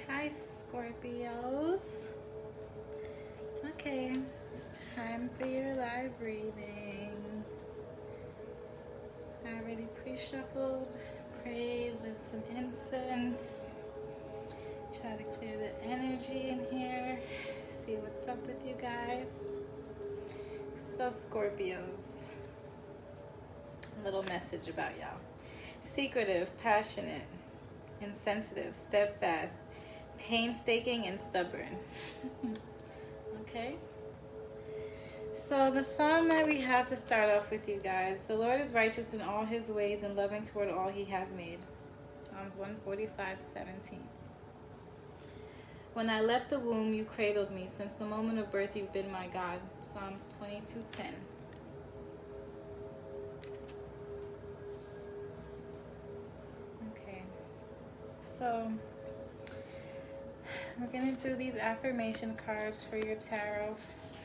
Hi, Scorpios. Okay, it's time for your live reading. I already pre-shuffled, prayed, lit some incense. Try to clear the energy in here. See what's up with you guys. So, Scorpios, a little message about y'all. Secretive, passionate, insensitive, steadfast, painstaking, and stubborn. Okay? So the song that we have to start off with, you guys. The Lord is righteous in all his ways and loving toward all he has made. Psalms 145:17. When I left the womb, you cradled me. Since the moment of birth, you've been my God. Psalms 22:10. Okay. So we're going to do these affirmation cards for your tarot.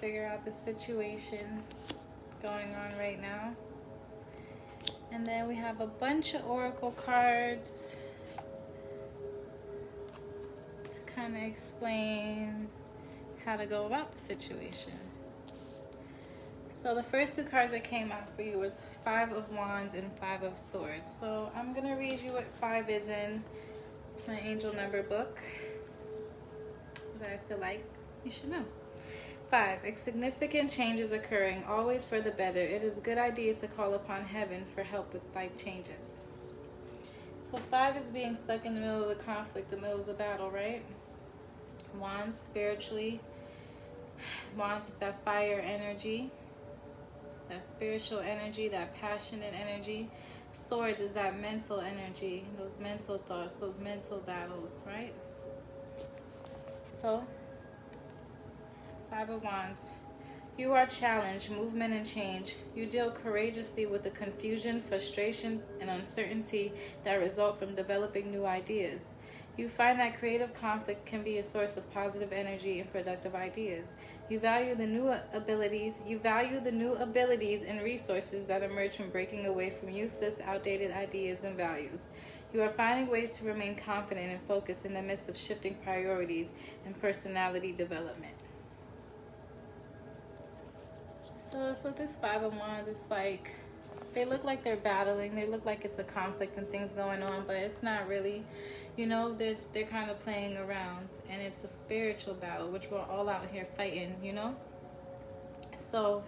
Figure out the situation going on right now. And then we have a bunch of oracle cards to kind of explain how to go about the situation. So the first two cards that came out for you was Five of Wands and Five of Swords. So I'm going to read you what 5 is in my angel number book that I feel like you should know. 5. A significant change is occurring, always for the better. It is a good idea to call upon heaven for help with life changes. So 5 is being stuck in the middle of the conflict, the middle of the battle, right? Wands, spiritually. Wands is that fire energy, that spiritual energy, that passionate energy. Swords is that mental energy, those mental thoughts, those mental battles, right? So, 5 of Wands. You are challenged, movement and change. You deal courageously with the confusion, frustration, and uncertainty that result from developing new ideas. You find that creative conflict can be a source of positive energy and productive ideas. You value the new abilities and resources that emerge from breaking away from useless, outdated ideas and values. You are finding ways to remain confident and focused in the midst of shifting priorities and personality development. So with this 5 of Wands, it's like they look like they're battling. They look like it's a conflict and things going on, but it's not really. You know, they're kind of playing around, and it's a spiritual battle, which we're all out here fighting, you know? So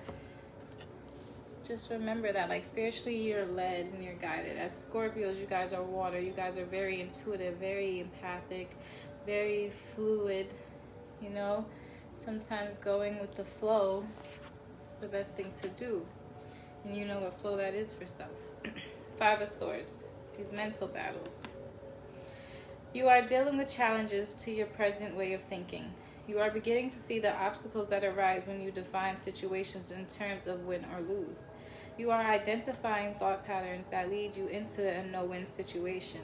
just remember that, like, spiritually you're led and you're guided. As Scorpios, you guys are water. You guys are very intuitive, very empathic, very fluid, you know? Sometimes going with the flow is the best thing to do. And you know what flow that is for stuff. 5 of Swords, these mental battles. You are dealing with challenges to your present way of thinking. You are beginning to see the obstacles that arise when you define situations in terms of win or lose. You are identifying thought patterns that lead you into a no-win situation.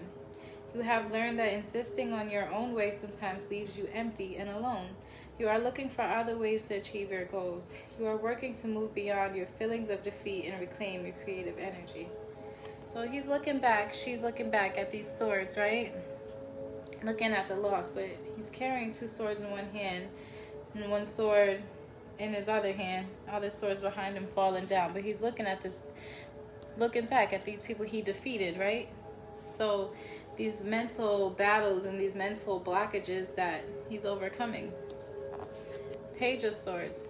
You have learned that insisting on your own way sometimes leaves you empty and alone. You are looking for other ways to achieve your goals. You are working to move beyond your feelings of defeat and reclaim your creative energy. So he's looking back, she's looking back at these swords, right? Looking at the loss, but he's carrying 2 swords in one hand and 1 sword in his other hand, other swords behind him falling down. But he's looking at this, looking back at these people he defeated, right? So these mental battles and these mental blockages that he's overcoming. Page of Swords.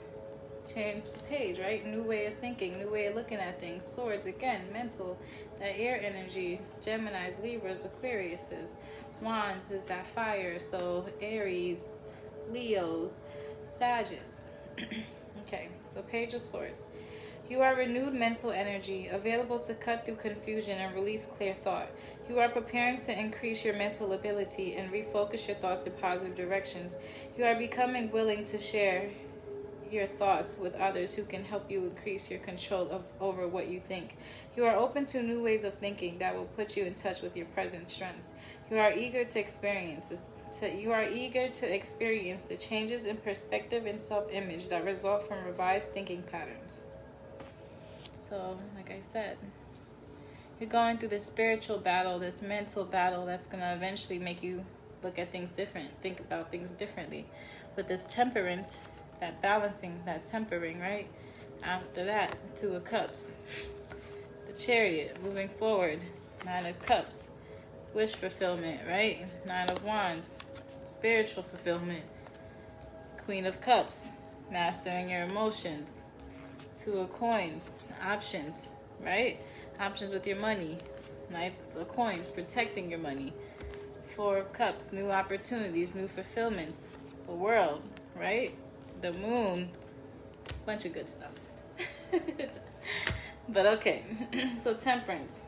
Change the page, right? New way of thinking, new way of looking at things. Swords, again, mental, that air energy. Geminis, Libras, Aquariuses. Wands is that fire, so Aries, Leos, Sagittarius. Okay, so Page of Swords. You are renewed mental energy, available to cut through confusion and release clear thought. You are preparing to increase your mental ability and refocus your thoughts in positive directions. You are becoming willing to share your thoughts with others who can help you increase your control over what you think. You are open to new ways of thinking that will put you in touch with your present strengths. You are eager to experience the changes in perspective and self-image that result from revised thinking patterns. So, like I said, you're going through this spiritual battle, this mental battle that's going to eventually make you look at things different, think about things differently. With this temperance, that balancing, that tempering, right? After that, Two of Cups. The Chariot, moving forward. Nine of Cups. Wish fulfillment, right? Nine of Wands. Spiritual fulfillment. Queen of Cups. Mastering your emotions. Two of Coins. Options, right? Options with your money. Knight of Coins, protecting your money. Four of Cups, new opportunities, new fulfillments. The World, right? The Moon. Bunch of good stuff. But okay, so Temperance.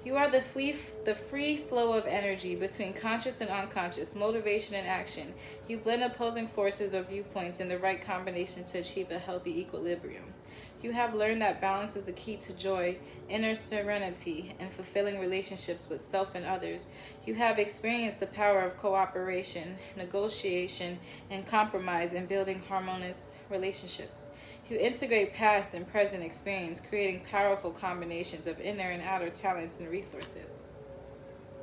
You are the free flow of energy between conscious and unconscious, motivation and action. You blend opposing forces or viewpoints in the right combination to achieve a healthy equilibrium. You have learned that balance is the key to joy, inner serenity, and fulfilling relationships with self and others. You have experienced the power of cooperation, negotiation, and compromise in building harmonious relationships. You integrate past and present experience, creating powerful combinations of inner and outer talents and resources.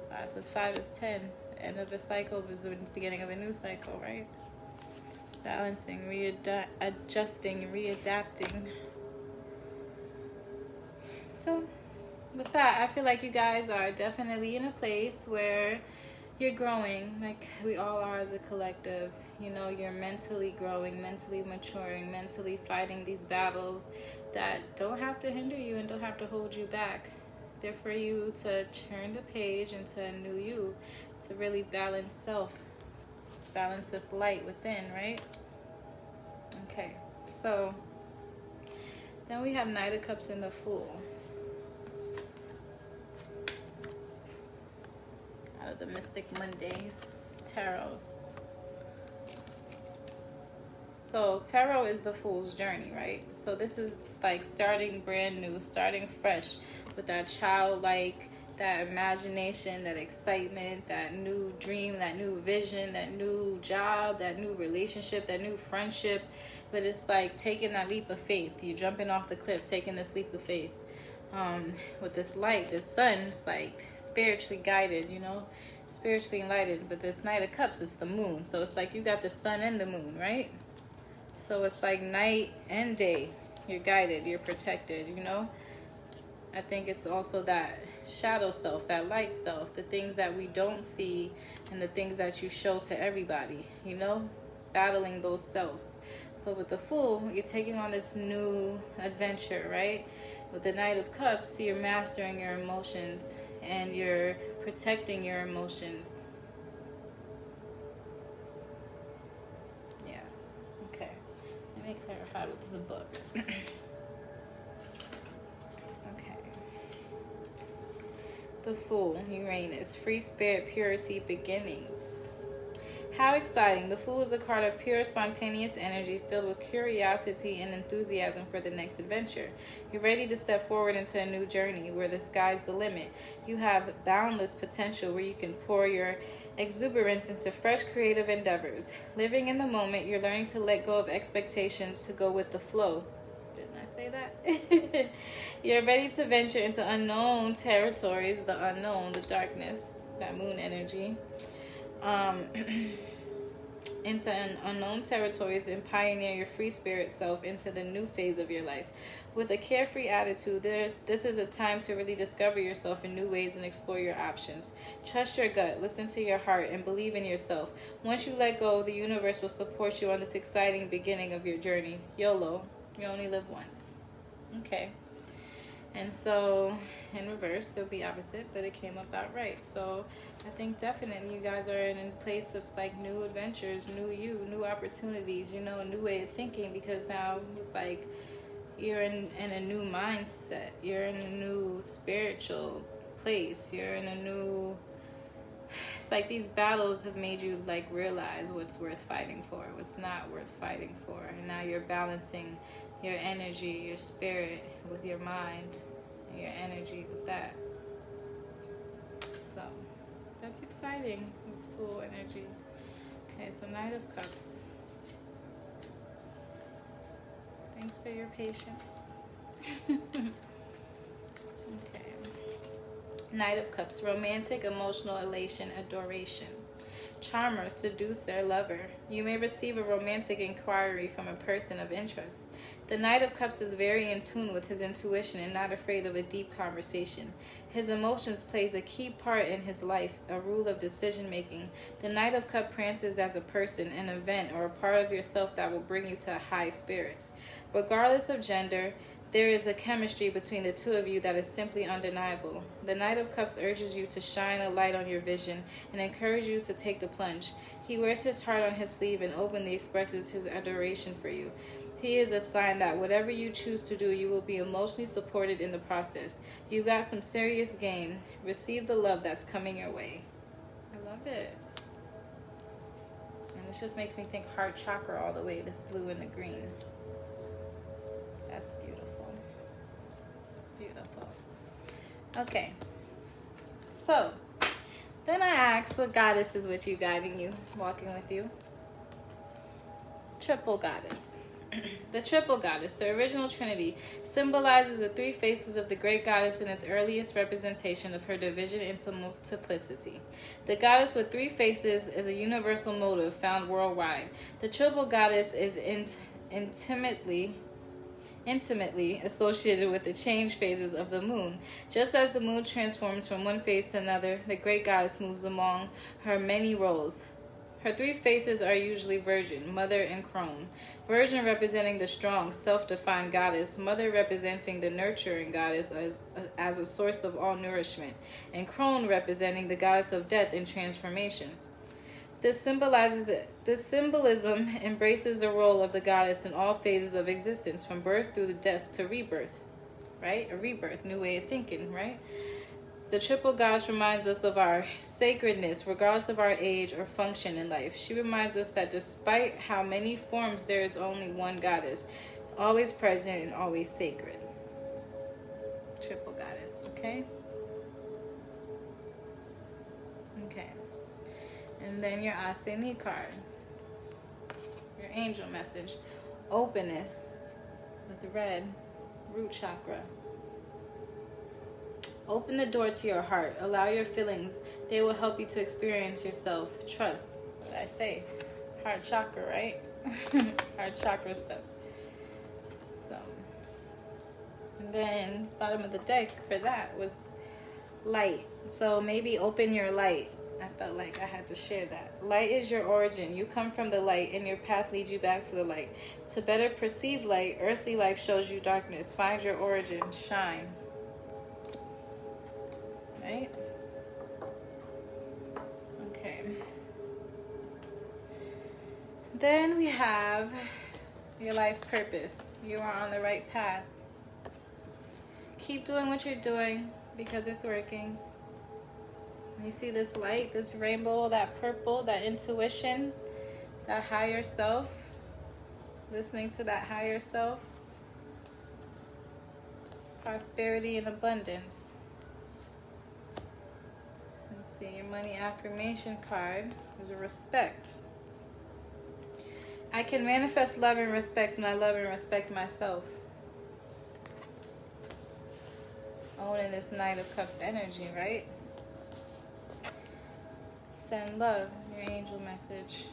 5 plus 5 is 10. The end of a cycle is the beginning of a new cycle, right? Balancing, adjusting, readapting. So with that, I feel like you guys are definitely in a place where you're growing, like we all are as a collective. You know, you're mentally growing, mentally maturing, mentally fighting these battles that don't have to hinder you and don't have to hold you back. They're for you to turn the page into a new you, to really balance self. Let's balance this light within, right? Okay, so then we have Knight of Cups and the Fool. Out of the Mystic Mondays Tarot. So tarot is the fool's journey, right? So this is like starting brand new, starting fresh with that childlike, that imagination, that excitement, that new dream, that new vision, that new job, that new relationship, that new friendship. But it's like taking that leap of faith. You're jumping off the cliff, taking this leap of faith. With this light, this sun, it's like spiritually guided, you know, spiritually enlightened. But this Knight of Cups, it's the moon. So it's like you got the sun and the moon, right? So it's like night and day. You're guided, you're protected, you know. I think it's also that shadow self, that light self, the things that we don't see and the things that you show to everybody, you know, battling those selves. But with the Fool, you're taking on this new adventure, right? With the Knight of Cups, you're mastering your emotions and you're protecting your emotions. Yes. Okay. Let me clarify with this book. Okay. The Fool, Uranus, free spirit, purity, beginnings. How exciting. The Fool is a card of pure, spontaneous energy filled with curiosity and enthusiasm for the next adventure. You're ready to step forward into a new journey where the sky's the limit. You have boundless potential where you can pour your exuberance into fresh creative endeavors. Living in the moment, you're learning to let go of expectations to go with the flow. Didn't I say that? You're ready to venture into unknown territories, the unknown, the darkness, that moon energy. Into unknown territories and pioneer your free spirit self into the new phase of your life. With a carefree attitude, this is a time to really discover yourself in new ways and explore your options. Trust your gut, listen to your heart, and believe in yourself. Once you let go, the universe will support you on this exciting beginning of your journey. YOLO, you only live once. Okay. And so in reverse, it'll be opposite, but it came up outright. So I think definitely you guys are in a place of like new adventures, new you, new opportunities, you know, a new way of thinking, because now it's like you're in a new mindset. You're in a new spiritual place. You're in a new... It's like these battles have made you like realize what's worth fighting for, what's not worth fighting for. And now you're balancing your energy, your spirit with your mind, and your energy with that. So that's exciting, this Fool energy. Okay, so Knight of Cups. Thanks for your patience. Okay. Knight of Cups, romantic, emotional, elation, adoration. Charmer, seduce their lover. You may receive a romantic inquiry from a person of interest. The Knight of Cups is very in tune with his intuition and not afraid of a deep conversation. His emotions plays a key part in his life, a rule of decision making. The Knight of Cups prances as a person, an event, or a part of yourself that will bring you to high spirits. Regardless of gender, there is a chemistry between the two of you that is simply undeniable. The Knight of Cups urges you to shine a light on your vision and encourages you to take the plunge. He wears his heart on his sleeve and openly expresses his adoration for you. He is a sign that whatever you choose to do, you will be emotionally supported in the process. You got some serious game. Receive the love that's coming your way. I love it. And this just makes me think heart chakra all the way, this blue and the green. That's beautiful. Beautiful. Okay. So, then I asked what goddess is with you, guiding you, walking with you. Triple goddess. The triple goddess, the original trinity, symbolizes the three faces of the great goddess in its earliest representation of her division into multiplicity. The goddess with three faces is a universal motive found worldwide. The triple goddess is intimately associated with the change phases of the moon. Just as the moon transforms from one phase to another, the great goddess moves among her many roles. Her three faces are usually Virgin, Mother, and Crone. Virgin representing the strong, self-defined goddess, Mother representing the nurturing goddess as a source of all nourishment, and Crone representing the goddess of death and transformation. This symbolism embraces the role of the goddess in all phases of existence, from birth through the death to rebirth, right? A rebirth, new way of thinking, right? The triple goddess reminds us of our sacredness, regardless of our age or function in life. She reminds us that despite how many forms, there is only one goddess, always present and always sacred. Triple goddess, okay? Okay. And then your Asini card, your angel message, openness with red, root chakra. Open the door to your heart. Allow your feelings. They will help you to experience yourself. Trust. What did I say? Heart chakra, right? Heart chakra stuff. So, and then bottom of the deck for that was light. So maybe open your light. I felt like I had to share that. Light is your origin. You come from the light, and your path leads you back to the light. To better perceive light, earthly life shows you darkness. Find your origin. Shine. Right? Okay. Then we have your life purpose. You are on the right path. Keep doing what you're doing because it's working. You see this light, this rainbow, that purple, that intuition, that higher self. Listening to that higher self. Prosperity and abundance. See, your money affirmation card is a respect. I can manifest love and respect when I love and respect myself. Owning this Knight of Cups energy, right? Send love, your angel message.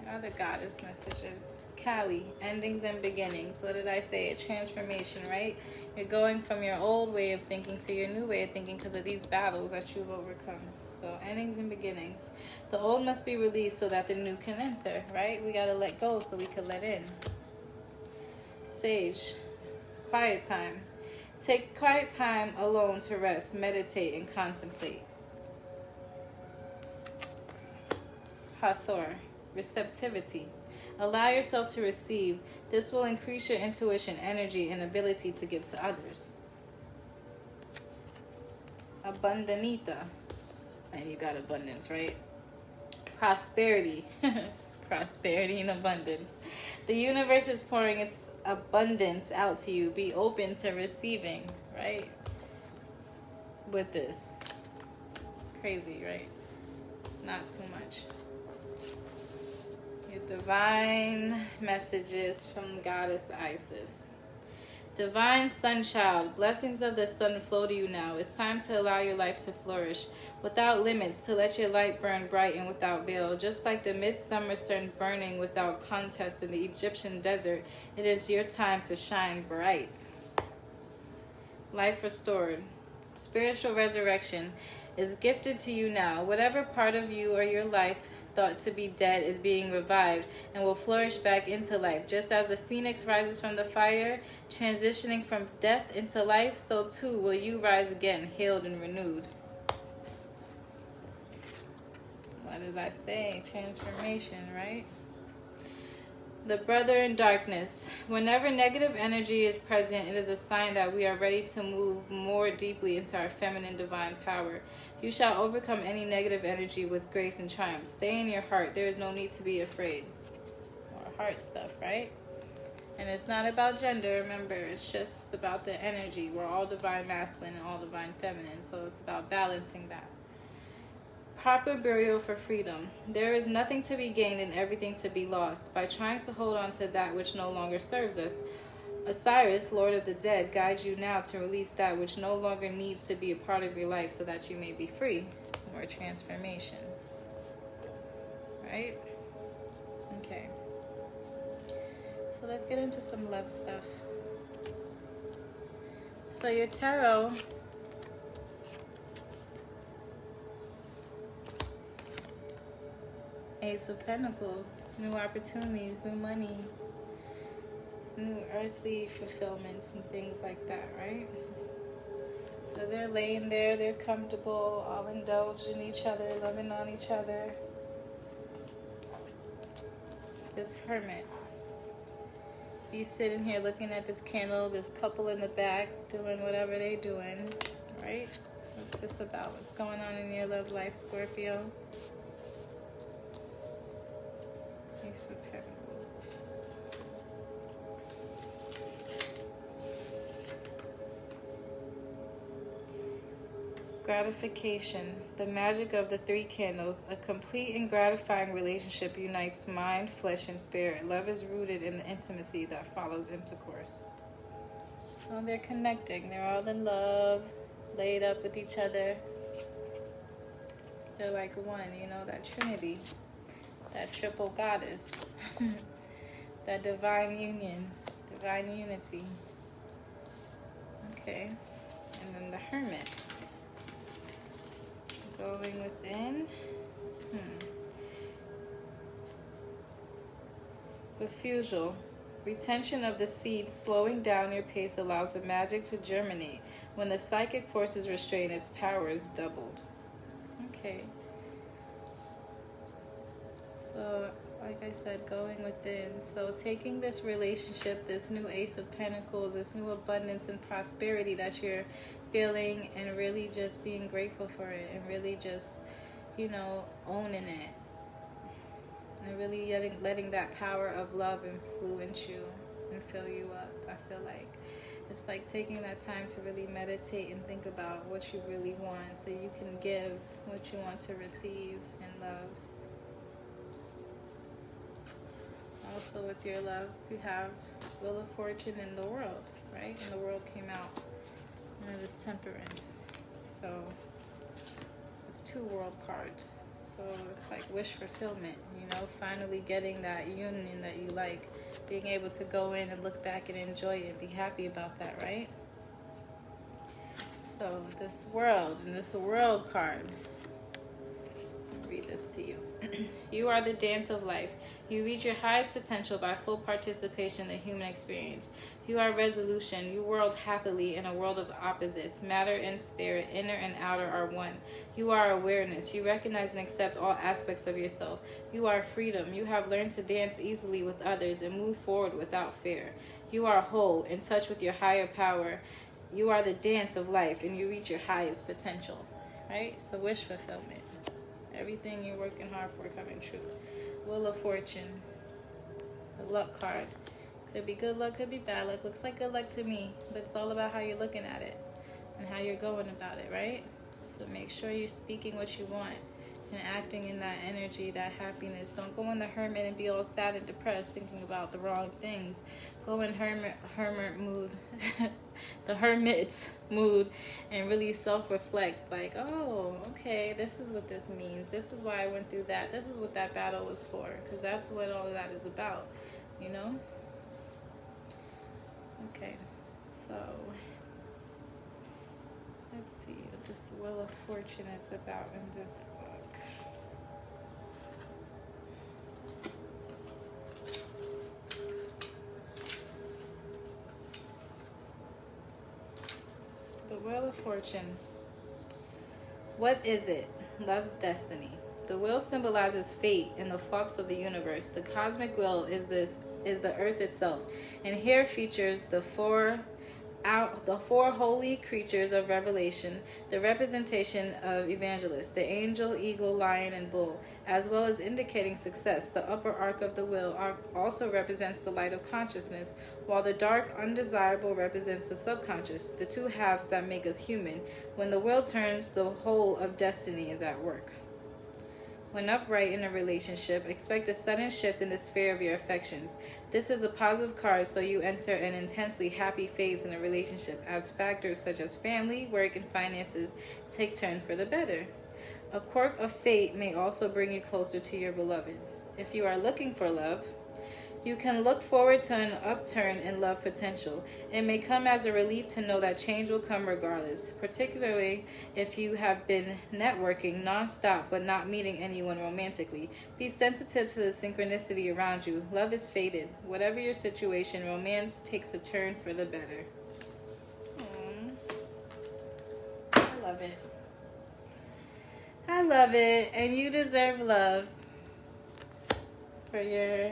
Your other goddess messages. Kali, endings and beginnings. What did I say? A transformation, right? You're going from your old way of thinking to your new way of thinking because of these battles that you've overcome. So, endings and beginnings. The old must be released so that the new can enter, right? We got to let go so we can let in. Sage, quiet time. Take quiet time alone to rest, meditate, and contemplate. Hathor, receptivity. Allow yourself to receive. This will increase your intuition, energy, and ability to give to others. Abundanita. And you got abundance, right? Prosperity. Prosperity and abundance. The universe is pouring its abundance out to you. Be open to receiving, right? With this. Crazy, right? Not so much. Your divine messages from Goddess Isis. Divine Sun Child, blessings of the sun flow to you now. It's time to allow your life to flourish without limits, to let your light burn bright and without veil. Just like the midsummer sun burning without contest in the Egyptian desert, it is your time to shine bright. Life restored. Spiritual resurrection is gifted to you now. Whatever part of you or your life thought to be dead is being revived and will flourish back into life. Just as the phoenix rises from the fire, transitioning from death into life, so too will you rise again, healed and renewed. What did I say? Transformation, right? The brother in darkness. Whenever negative energy is present, it is a sign that we are ready to move more deeply into our feminine divine power. You shall overcome any negative energy with grace and triumph. Stay in your heart. There is no need to be afraid. More heart stuff, right? And it's not about gender, remember. It's just about the energy. We're all divine masculine and all divine feminine. So it's about balancing that. Proper burial for freedom. There is nothing to be gained and everything to be lost by trying to hold on to that which no longer serves us. Osiris, Lord of the Dead, guides you now to release that which no longer needs to be a part of your life so that you may be free. More transformation. Right? Okay. So let's get into some love stuff. So your tarot... Ace of Pentacles, new opportunities, new money, new earthly fulfillments and things like that, right? So they're laying there, they're comfortable, all indulged in each other, loving on each other. This Hermit. He's sitting here looking at this candle, this couple in the back doing whatever they're doing, right? What's this about? What's going on in your love life, Scorpio? Ace of Pentacles. Gratification. The magic of the three candles. A complete and gratifying relationship unites mind, flesh, and spirit. Love is rooted in the intimacy that follows intercourse. So they're connecting. They're all in love, laid up with each other. They're like one, you know, that trinity. That triple goddess, that divine union, divine unity. Okay, and then the Hermits. Going within. Refusal. Retention of the seeds slowing down your pace allows the magic to germinate. When the psychic force is restrained, its power is doubled. Okay. So, like I said, going within. So taking this relationship, this new Ace of Pentacles, this new abundance and prosperity that you're feeling, and really just being grateful for it, and really just, you know, owning it. And really letting that power of love influence you and fill you up. I feel like it's like taking that time to really meditate and think about what you really want, so you can give what you want to receive and love. Also with your love, you have Wheel of Fortune in the World, right? And the World came out, and it is Temperance. So it's 2 World cards. So it's like wish fulfillment, you know, finally getting that union that you like, being able to go in and look back and enjoy it, be happy about that, right? So this World, and this World card, I'll read this to you. You are the dance of life. You reach your highest potential by full participation in the human experience. You are resolution. You whirl happily in a world of opposites. Matter and spirit, inner and outer, are one. You are awareness. You recognize and accept all aspects of yourself. You are freedom. You have learned to dance easily with others and move forward without fear. You are whole, in touch with your higher power. You are the dance of life, and you reach your highest potential. Right? So wish fulfillment. Everything you're working hard for coming true. Wheel of Fortune. The luck card. Could be good luck, could be bad luck. Looks like good luck to me, but it's all about how you're looking at it and how you're going about it, right? So make sure you're speaking what you want and acting in that energy, that happiness. Don't go in the hermit and be all sad and depressed thinking about the wrong things. Go in hermit mood, the hermit's mood, and really self-reflect. Like, oh, okay, this is what this means. This is why I went through that. This is what that battle was for. Because that's what all of that is about, you know? Okay, so let's see what this Wheel of Fortune is about in this book. The Wheel of Fortune. What is it? Love's destiny. The wheel symbolizes fate and the flux of the universe. The cosmic wheel is the earth itself, and here features the four holy creatures of Revelation, the representation of evangelists, the angel, eagle, lion, and bull, as well as indicating success. The upper arc of the wheel also represents the light of consciousness, while the dark, undesirable represents the subconscious, the two halves that make us human. When the wheel turns, the whole of destiny is at work. When upright in a relationship, expect a sudden shift in the sphere of your affections. This is a positive card, so you enter an intensely happy phase in a relationship as factors such as family, work, and finances take turn for the better. A quirk of fate may also bring you closer to your beloved. If you are looking for love, you can look forward to an upturn in love potential. It may come as a relief to know that change will come regardless, particularly if you have been networking nonstop but not meeting anyone romantically. Be sensitive to the synchronicity around you. Love is fated. Whatever your situation, romance takes a turn for the better. I love it. I love it. And you deserve love for your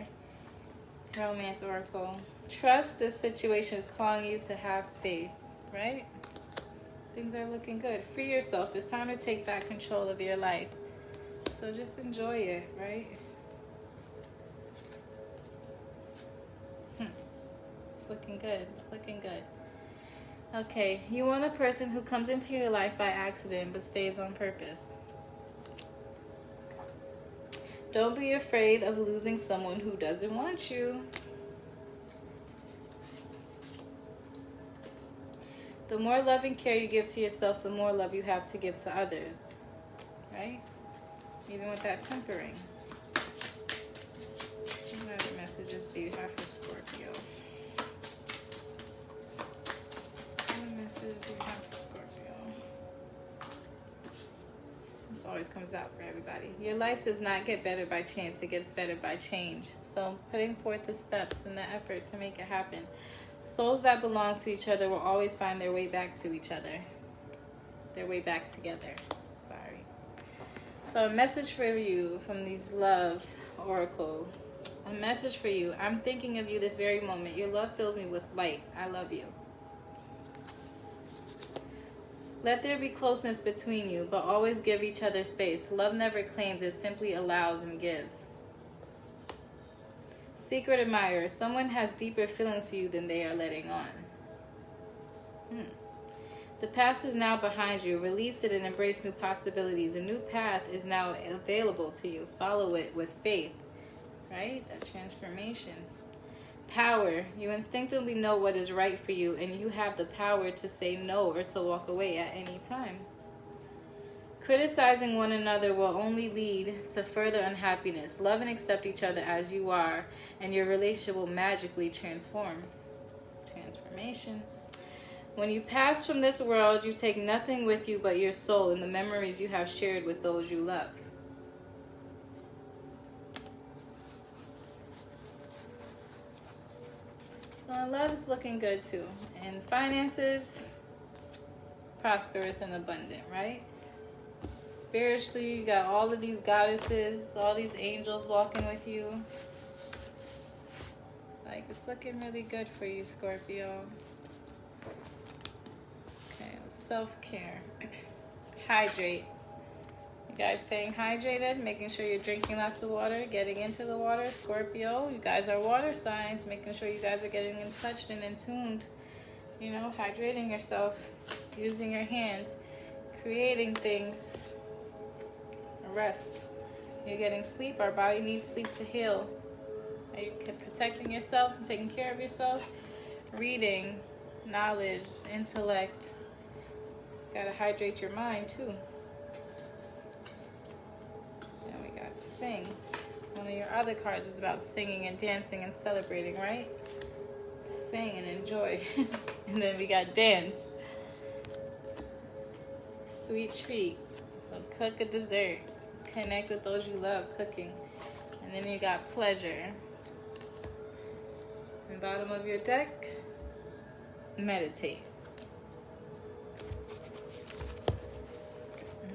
Romance Oracle. Trust this situation is calling you to have faith, right? Things are looking good. Free yourself. It's time to take back control of your life. So just enjoy it, right? It's looking good. It's looking good. Okay, you want a person who comes into your life by accident but stays on purpose. Don't be afraid of losing someone who doesn't want you. The more love and care you give to yourself, the more love you have to give to others. Right? Even with that tempering. What other messages do you have for Scorpio? What messages do you have for Scorpio? This always comes out for everybody. Your life does not get better by chance. It gets better by change. So putting forth the steps and the effort to make it happen. Souls that belong to each other will always find their way back to each other. Their way back together. Sorry. So a message for you from these love oracle. A message for you. I'm thinking of you this very moment. Your love fills me with light. I love you. Let there be closeness between you, but always give each other space. Love never claims, it simply allows and gives. Secret admirer. Someone has deeper feelings for you than they are letting on. The past is now behind you. Release it and embrace new possibilities. A new path is now available to you. Follow it with faith. Right? That transformation. Power. You instinctively know what is right for you, and you have the power to say no or to walk away at any time. Criticizing one another will only lead to further unhappiness. Love and accept each other as you are, and your relationship will magically transform. Transformation. When you pass from this world, you take nothing with you but your soul and the memories you have shared with those you love. So love is looking good too. And finances, prosperous and abundant, right? Spiritually, you got all of these goddesses, all these angels walking with you. Like, it's looking really good for you, Scorpio. Okay, self-care. Hydrate. You guys staying hydrated, making sure you're drinking lots of water, getting into the water. Scorpio, you guys are water signs, making sure you guys are getting in touch and in tuned. You know, hydrating yourself, using your hands, creating things. Rest. You're getting sleep. Our body needs sleep to heal. Are you protecting yourself and taking care of yourself? Reading, knowledge, intellect. Gotta hydrate your mind too. And we got sing. One of your other cards is about singing and dancing and celebrating, right? Sing and enjoy. And then we got dance. Sweet treat. So cook a dessert. Connect with those you love cooking. And then you got pleasure. And bottom of your deck, meditate.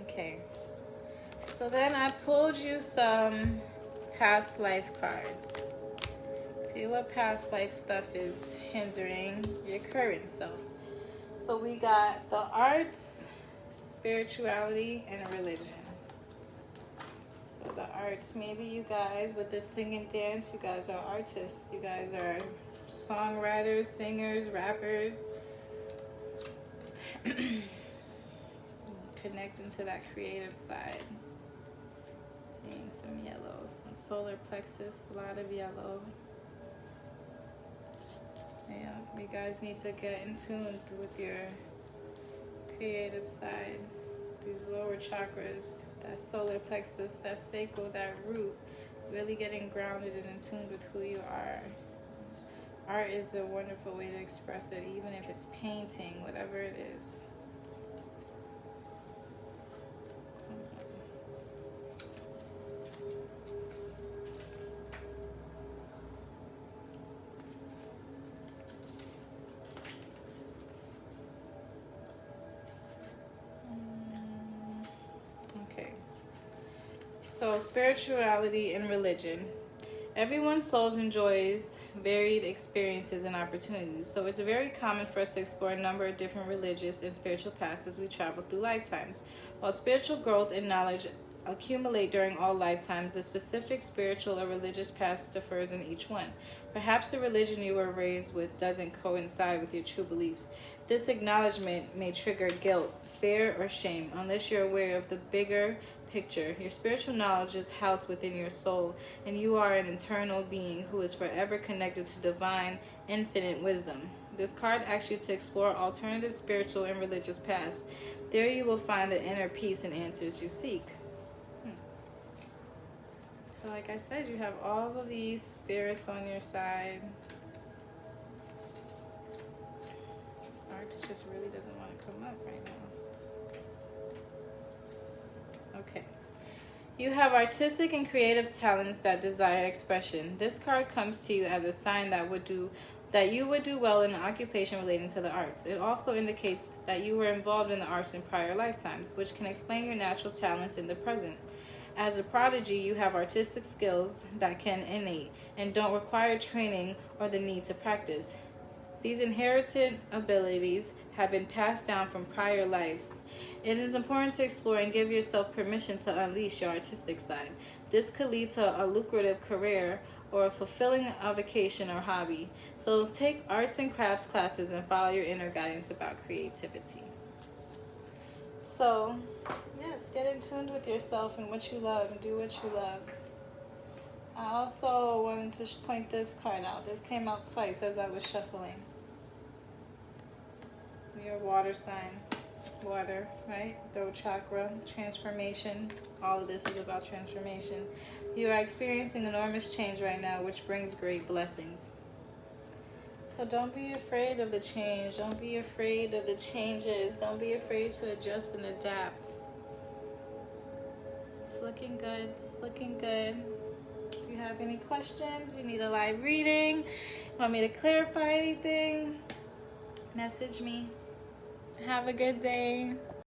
Okay. So then I pulled you some past life cards. See what past life stuff is hindering your current self. So we got the arts, spirituality, and religion. So the arts, maybe you guys with this sing and dance, you guys are artists. You guys are songwriters, singers, rappers. Connecting to that creative side. Seeing some yellows, some solar plexus, a lot of yellow. Yeah, you guys need to get in tune with your creative side. These lower chakras, that solar plexus, that sacral, that root, really getting grounded and in tune with who you are. Art is a wonderful way to express it, even if it's painting, whatever it is. So, spirituality and religion. Everyone's soul enjoys varied experiences and opportunities. So it's very common for us to explore a number of different religious and spiritual paths as we travel through lifetimes. While spiritual growth and knowledge accumulate during all lifetimes, the specific spiritual or religious path differs in each one. Perhaps the religion you were raised with doesn't coincide with your true beliefs. This acknowledgement may trigger guilt, fear, or shame unless you're aware of the bigger picture. Your spiritual knowledge is housed within your soul, and you are an eternal being who is forever connected to divine, infinite wisdom. This card asks you to explore alternative spiritual and religious paths. There you will find the inner peace and answers you seek. So like I said, you have all of these spirits on your side. This artist just really doesn't want to come up right now. Okay. You have artistic and creative talents that desire expression. This card comes to you as a sign that you would do well in an occupation relating to the arts. It also indicates that you were involved in the arts in prior lifetimes, which can explain your natural talents in the present. As a prodigy, you have artistic skills that can innate and don't require training or the need to practice. These inherited abilities have been passed down from prior lives. It is important to explore and give yourself permission to unleash your artistic side. This could lead to a lucrative career or a fulfilling avocation or hobby. So take arts and crafts classes and follow your inner guidance about creativity. So, yes, get in tune with yourself and what you love and do what you love. I also wanted to point this card out. This came out twice as I was shuffling. Your water sign. Water, right? Throat chakra, transformation. All of this is about transformation. You are experiencing enormous change right now, which brings great blessings. So don't be afraid of the change. Don't be afraid of the changes. Don't be afraid to adjust and adapt. It's looking good. It's looking good. If you have any questions, you need a live reading, want me to clarify anything, message me. Have a good day.